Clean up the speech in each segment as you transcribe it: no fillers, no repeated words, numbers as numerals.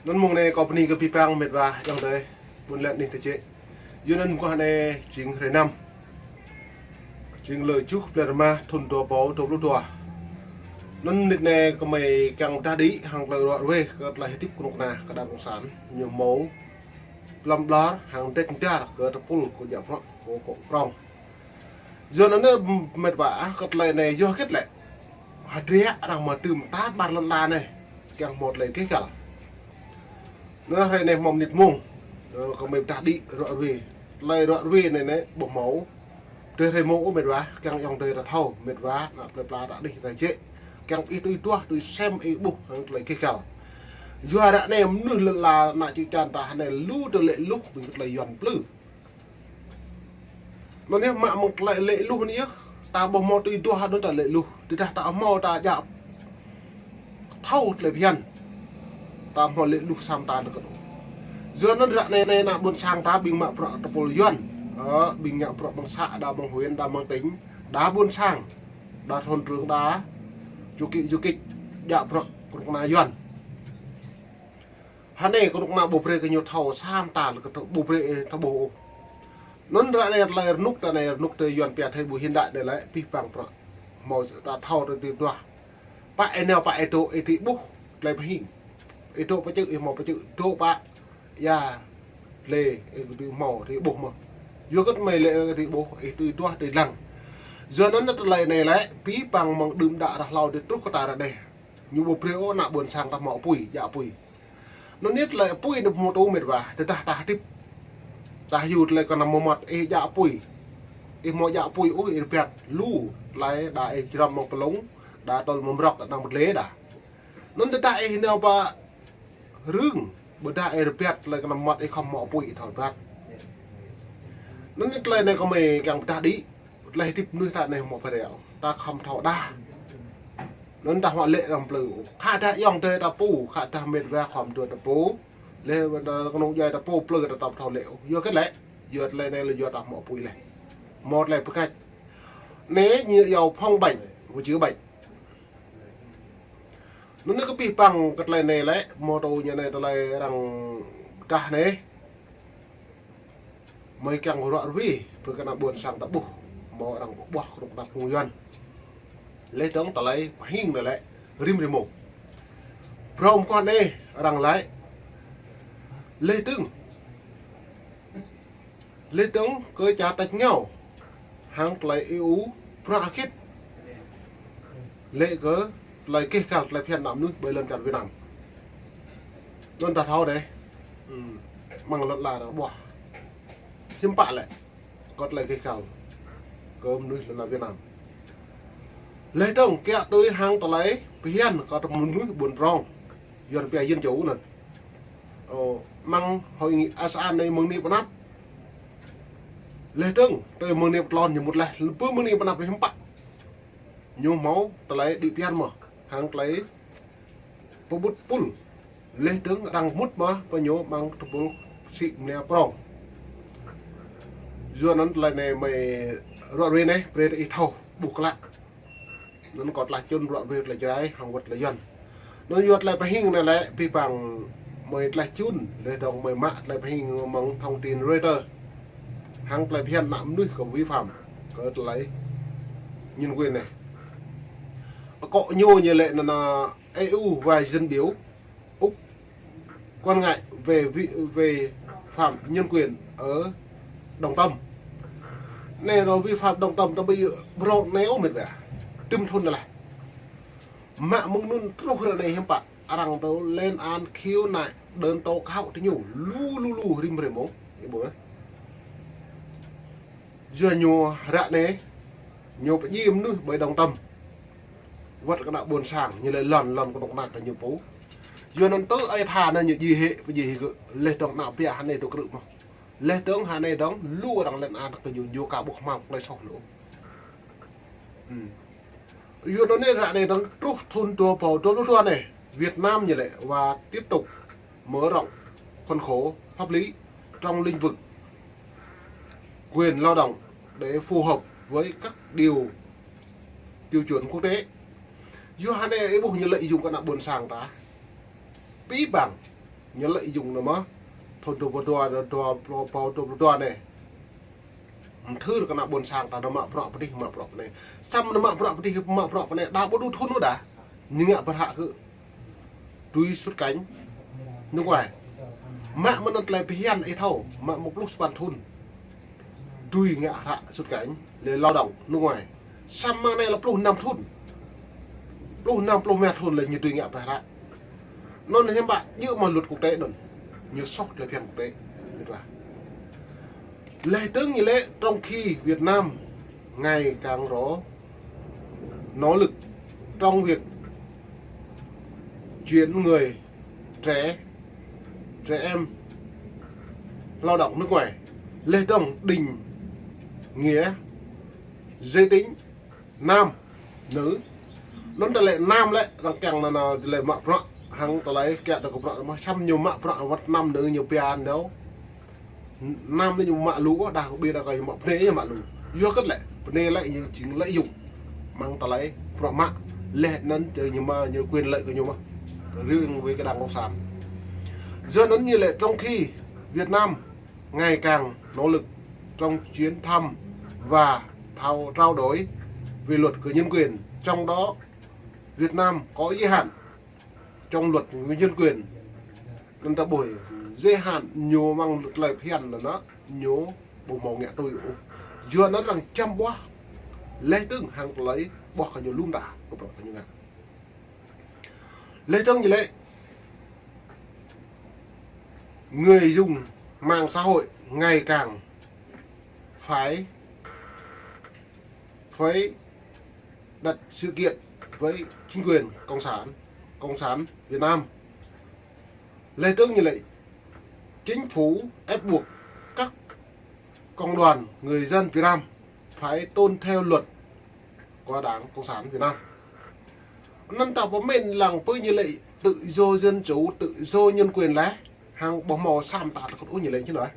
Nên mong này có phần cái pipang mệt và trong đây buồn lẹn đi thế chế. Yêu nên có này chính thời năm chính lời chúc là mà thôn tua bó thôn lúc tua. Nên lịch này có mày càng ta đi hàng lời đoạn về cái là tiếp của nà cái đảng cộng sản nhiều máu làm lá hàng tết ta cái tập pul của nhà họ của cộng rong. Giờ nó mệt vả cái lời này do kết lệ hạt rẻ rằng mà tìm tát bàn lần là này càng một lời cái cả nó hay này mỏng nịt mông còn mình ta đi đoạn về lời đoạn về này này bột máu từ thầy mông mệt vả càng dòng đời là thâu mệt vả là đã đi tài chế càng ít tôi xem ý bụng lấy cái cả giờ đã này nửa là nãy chỉ tràn ta này lú từ lệ lúc mình lấy giòn plư nó nhé mà một lại lệ lu nhé ta bỏ mò tôi hạt nó ta lệ lu thì ta mò ta dạo thâu lại phiền ta mò lệ lu sam ta được rồi giờ nó ra này là buồn sang ta bình mạ pro tập yuan bình nhạ pro bằng xạ đa bằng huyền đa bằng tính đá buôn sang đá thôn trường đá chu kịch dạ pro cũng là yuan hắn này cũng là bộ pre cái nhiều thầu sam ta là cái bộ pre thầu bộ nón ra này là nút từ yuan bẹt hay bùi hiện đại để lại pi bằng pro màu đã thầu từ từ pa enel pa eto eti bu lại phải hình eto pa chữ màu pa chữ to pa ya lê từ màu thì bộ mà vô cái mày lệ thì bộ từ to từ lằng giờ nó lại này lại pi bằng màu đùm đã là lau để trút cái ta ra đây như bộ pre nạ buồn sang ta mỏ pui dạ pui nó nhất lại pui được một ô mệt và ta tiếp ta hụt lại còn nằm một mặt dạ pui mỏ dạ pui ôi bẹt lu lại đã châm một cái lống đã toàn một rọc đang một lế đã nó đại nào ba rừng bữa đại bẹt lại còn nằm mặt không mỏ pui thổi bẹt nó nhất lại này có mày càng ta đi lại tiếp nuôi ta này một phải đẻo ta không thọ đa nó ta họ lệ làm plử khá ta yong tê ta pu khá ta mệt về khom tuột ta pu lê con ông dây ta pu plử ta tập thọ liệu vô cái lẽ dượt lên đây là dượt tập mỏ pui này một này cách nếu như dầu phong bệnh của chữa bệnh nó cứ bị bằng cái này lấy mô tô như này ta lại rằng cả này mấy càng của đoạn vi với cái nào buồn sang ta bu mò rằng bỏ được đặt phù doan lấy trống ta lấy hình này lại rim rim một prom con đây rằng lấy lấy trống cơ cha tách nhau hàng lại yếu pra kết lệ cớ lại cái cả lại phiền nằm nước bởi lần chặt Việt Nam luôn đặt thao đấy mang lần là bỏ xiêm bạ lại còn lại cái cả cơm nước là Việt Nam lấy đông kẹo tôi hàng tao lấy phiền có tập một nước buồn rong dọn bè dân chủ này mang hội nghị ASEAN này mừng đi bọn nắp lấy đông tôi mừng đi lon như một lại bữa mừng đi bọn nắp với không bạn nhiều máu tao lấy đi phiền mà hàng lấy bút bút pul lấy đông đang mút mà bao nhiêu mang tập bút xịn nè prong giờ nó lại này mày rõ về này về đây thâu buộc lại nó còn lại chân rõ về lại trái hàng vật là dần nó dột lại phải hình này lại vì bằng mày lại chun để đồng mày mạ lại phải hình bằng thông tin Reuters hàng lại hiện nắm nuôiของvi phạm có lấy nhân quyền này cọ nhô như lệ là EU và dân biểu Úc quan ngại về phạm nhân quyền ở Đồng Tâm này nó vi phạm Đồng Tâm ta bây giờ bro néo mệt vẻ tim thôn này mạ mông nun trúc ra này hem bạn rằng tao lên an khiêu này đơn tao khao thì nhiều lu rim rìm mông cái bữa giờ nhiều rạ này nhiều cái gì nữa bởi Đồng Tâm vật cái đạo buồn sảng như là lần của độc nạt là nhiều phố giờ nó tới ai thà nên như gì hệ cái gì lên trong nào bia hắn này tôi cự mà lên tướng hà này đóng lua rằng lên an được nhiều cả buộc mọc lại sòng nữa giờ nó nên ra này đóng trúc thôn tua bầu tua này Việt Nam như vậy và tiếp tục mở rộng khuôn khổ pháp lý trong lĩnh vực quyền lao động để phù hợp với các tiêu chuẩn quốc tế giờ hà này ấy buộc như lợi dụng cái nào buồn sàng ta bí bằng nhớ lợi dụng nữa mà thôn đồ này thứ được cái buồn sang ta mạ prọ này xăm nó mạ prọ này đã bố đu thôn nó đã nhưng ạ bật hạ cứ đuôi xuất cánh nước ngoài mạ mà nó lại bị hiền ấy thâu mạ một lúc bàn thôn đuôi ngạ hạ xuất cánh để lao động nước ngoài xăm mà này là lúc năm mẹ thôn là như đuôi ngạ bật hạ nó là em bạn như mà luật quốc tế đồn như sốc là phiền quốc tế được là lễ tướng như lễ trong khi Việt Nam ngày càng rõ nỗ lực trong việc chuyển người trẻ em lao động nước ngoài lễ đồng đình nghĩa giới tính nam nữ nó là lệ nam lệ rằng càng là lệ mạ prọ hàng ta lấy kẹt được prọ mà xăm nhiều mạ prọ vật nam nữ nhiều pian đâu nam nó nhiều mạ lú đa biệt là cái mạ nê như mạ lú do cất lệ nê lại như chính lợi dụng mang ta lấy prọ mạ lệ nấn chơi nhưng mà như quyền lợi của nhau mà riêng với cái đảng cộng sản do nấn như lệ trong khi Việt Nam ngày càng nỗ lực trong chuyến thăm và trao đổi về luật của nhân quyền, trong đó Việt Nam có giới hạn trong luật nhân quyền nên ta buổi giới hạn nhiều mang luật lại phiền là nó nhố bộ màu nghệ tôi vừa nó rằng chăm quá lấy tương hàng lấy bỏ cả nhiều lung tả của bọn như này lấy tương như lệ người dùng mạng xã hội ngày càng phải đặt sự kiện với chính quyền cộng sản Việt Nam lấy tương như lệ chính phủ ép buộc các công đoàn người dân Việt Nam phải tôn theo luật của Đảng Cộng sản Việt Nam nên tạo có mình làng với như lệ tự do dân chủ tự do nhân quyền lẽ hàng bỏ màu xăm tạ là có như lệ chứ nói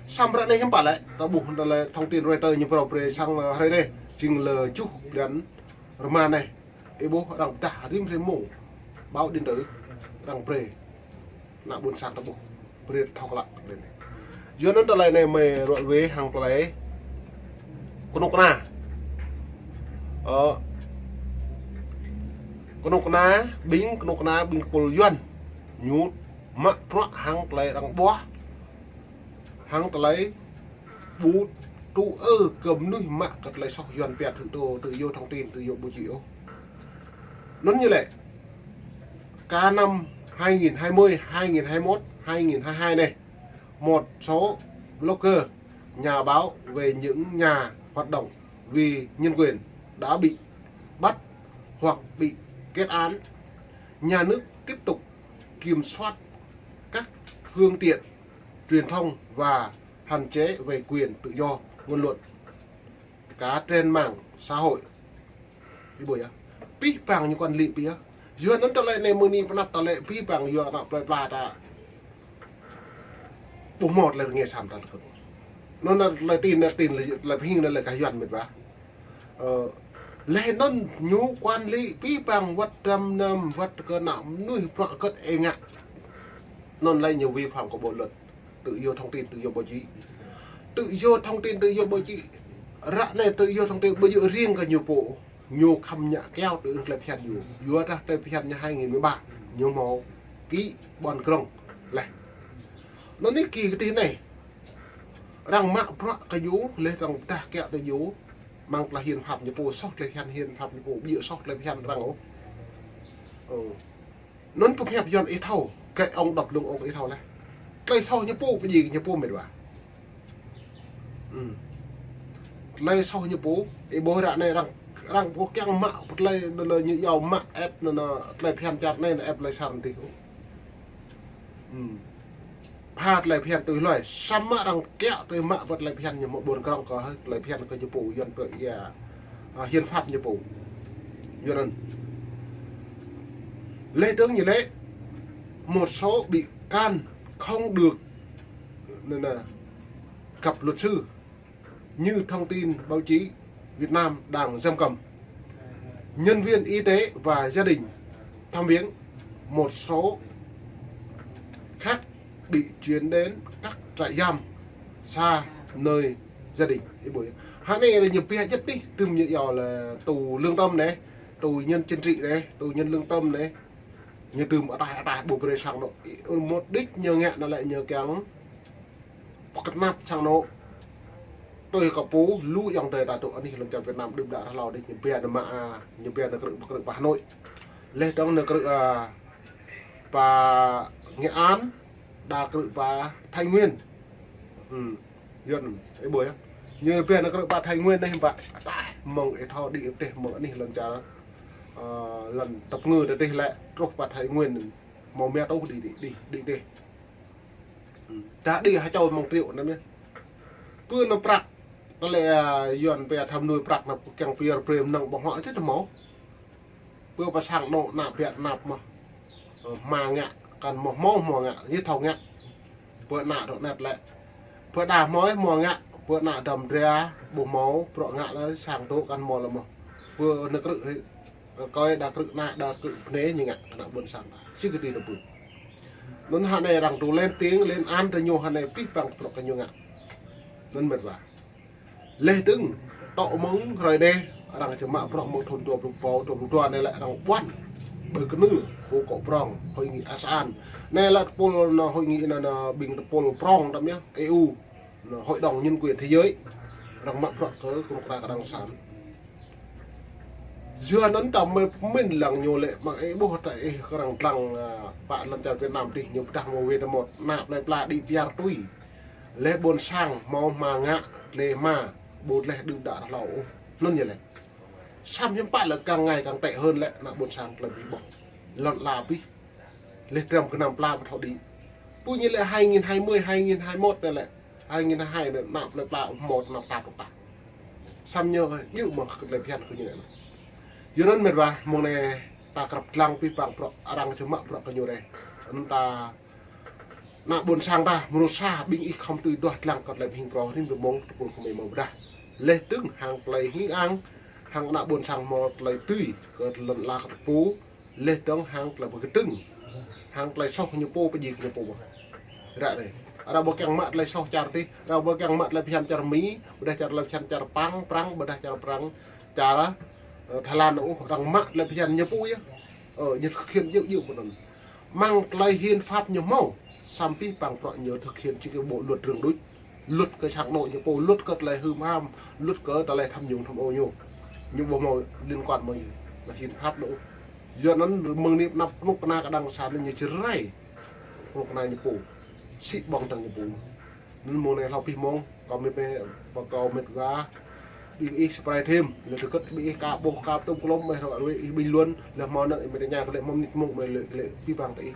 xăm ra đây không phải lại ta buộc là thông tin Reuters như vào pre sang hay đây trình lờ chúc đến Roman này bố đang trả điểm thêm mổ báo điện tử đang pre là buồn sang ta buộc pre thọc lại đây này dưới nó lại này mày rồi về hàng lấy con na bing pol yuan nhút mắc pro hàng lấy đang bó hàng lấy bút tu cầm nuôi mạ cật lấy sọc yuan pẹt tự vô thông tin tự vô bố chịu nó như lệ cả năm 2020, 2021, 2022 này một số blogger nhà báo về những nhà hoạt động vì nhân quyền đã bị bắt hoặc bị kết án. Nhà nước tiếp tục kiểm soát các phương tiện truyền thông và hạn chế về quyền tự do ngôn luận cả trên mạng xã hội. Đi bồi á, pi bằng như con lị pi á, giờ nó tao lại này mưa ni nắp tao lại pi bằng giờ nó plei ta, bùng một là nghe sàm ta được, nó là tin là hình là cái dọn mệt vả, lẽ nó nhú quan lị pi bằng vật trăm năm vật cơ nạm nuôi prọ cất e ngạ, nó lại nhiều vi phạm của bộ luật tự do thông tin tự do báo chí, tự do thông tin tự do báo chí, rã này tự do thông tin bây giờ riêng cả nhiều bộ nhiều khăm nhạ keo tự lại phiền nhiều vừa ra tới phiền nhà 2013 nhiều màu ký bọn krong này nó ní kỳ cái tin này rằng mạng pro cái dú lên rằng ta kẹo cái dú mang là hiền phạm như bộ sót lại hiền phạm như bộ bịa sót lại phiền rằng ố nó cũng hẹp dọn ấy thâu cái ông đọc lưng ông ấy thâu này cái sau như bộ cái gì như bộ mệt quá lấy sau như bố ấy bố đã này rằng bố keng mạ một lời như giàu mạ ép nó lại phiền chặt này là ép lại sẵn thì phạt lại phiền từ lời xăm mạ rằng kẹo từ mạ vật lại phiền như một buồn con có lại phiền cái như bố dân bởi hiền pháp như bố cho nên lễ tướng như lễ một số bị can không được nên là gặp luật sư như thông tin báo chí Việt Nam đang giam cầm, nhân viên y tế và gia đình thăm viếng, một số khác bị chuyển đến các trại giam xa nơi gia đình buổi hắn này là nhiều phe nhất đi từ như giờ là tù lương tâm đấy, tù nhân chính trị đấy, tù nhân lương tâm đấy, như từ ở tại bộ bề sang độ một đích nhờ ngẹn nó lại nhờ kéo cắt nắp sang nộ tôi có bố lũ dòng đời đại tụ anh làm cho Việt Nam đừng đã lo đi nhiều phe mà nhiều phe là cự Hà Nội lên trong là cự và Nghệ An đà cự và Thái Nguyên dân cái buổi như phe là cự và Thái Nguyên đây vậy mong cái thọ đi để mong anh lần cho lần tập ngư để đây lại rồi và Thái Nguyên mong mẹ đâu đi đã đi hai châu mong triệu nữa nhé cứ nó bạc nó lại dọn về thầm nuôi bạc là càng phía prem nặng bằng họ chết máu vừa và sang độ nạp Việt nạp mà ngạ cần một mò ngạ như thầu ngạ vừa nạ độ nạt lại vừa đà mói mò ngạ vừa nạ đầm ra bộ máu bọ ngạ nó sang độ cần mò là một vừa nó cự coi đã cự nạ đã cự nế như ngạ nạ buồn sang chứ cái gì nó buồn nên hắn này rằng tụ lên tiếng lên an từ nhiều hắn này biết bằng bọ cái nhiều ngạ nên mệt vào lê tưng tọ mông rồi đây rằng chỉ mạo bọ mông thôn tuột tuột này lại rằng quan bởi cái nữ vô cổ prong hội nghị ASEAN này là hội nghị là bình pol prong đó nhé EU hội đồng nhân quyền thế giới rằng mạo bọ tới cùng ta đang sản dưa nấn tầm mình lằng nhiều lệ mà ấy bố tại rằng bạn lần chào Việt Nam thì nhiều đặc một về một nạp lại là đi VR tui lệ buồn sang màu mà ngạ lệ mà bột lệ đừng đã lẩu nên như này xăm những bạn là càng ngày càng tệ hơn lệ nạ buồn sang là bị bỏ lợn là bi lệ trầm cái nằm pla mà thọ đi tuy nhiên là 2020 2021 này lại 2022 này nạp lại là một nạp tạp xăm nhờ như mà lại phiền cứ như này cho nên mệt vào mong này ta gặp lăng pi bằng pro arang cuma pro cái nhiều đây ta nạ buồn sang ta một xa binh ít không tùy đoạt lăng còn lại hình pro nên được mong của mình mong ra lê tướng hàng lấy hí ăn hàng nạ buồn sang một lấy tùy lần là cái phố lê tướng hàng là một cái trứng hàng lấy sau như po cái gì như po ra đây ada bokang mat lấy sau char đi ada bokang mat lấy pian char mí beda char lấy pian char prang beda char prang cara Thái Lan nó rằng mạng là hiện như bụi như thực hiện nhiều một lần mang lại hiến pháp nhiều màu xăm pi bằng loại nhớ thực hiện chỉ cái bộ luật đường đối luật cái trạng nội như bộ luật cất lại hư ham luật cỡ ta lại tham nhũng tham ô nhiều nhưng bộ màu liên quan mới là hiến pháp nữa do nó mừng niệm nắp lúc na cái đăng sáng lên như chữ ray lúc này như bộ sĩ bong tầng như bộ nên mùa này học pi mong còn mệt gà bị spray thêm là từ cất bị cá bồ cá tôm lông mày rồi bình luôn là món này mình nhà có lẽ mong nịt mông mày lệ bị bằng đấy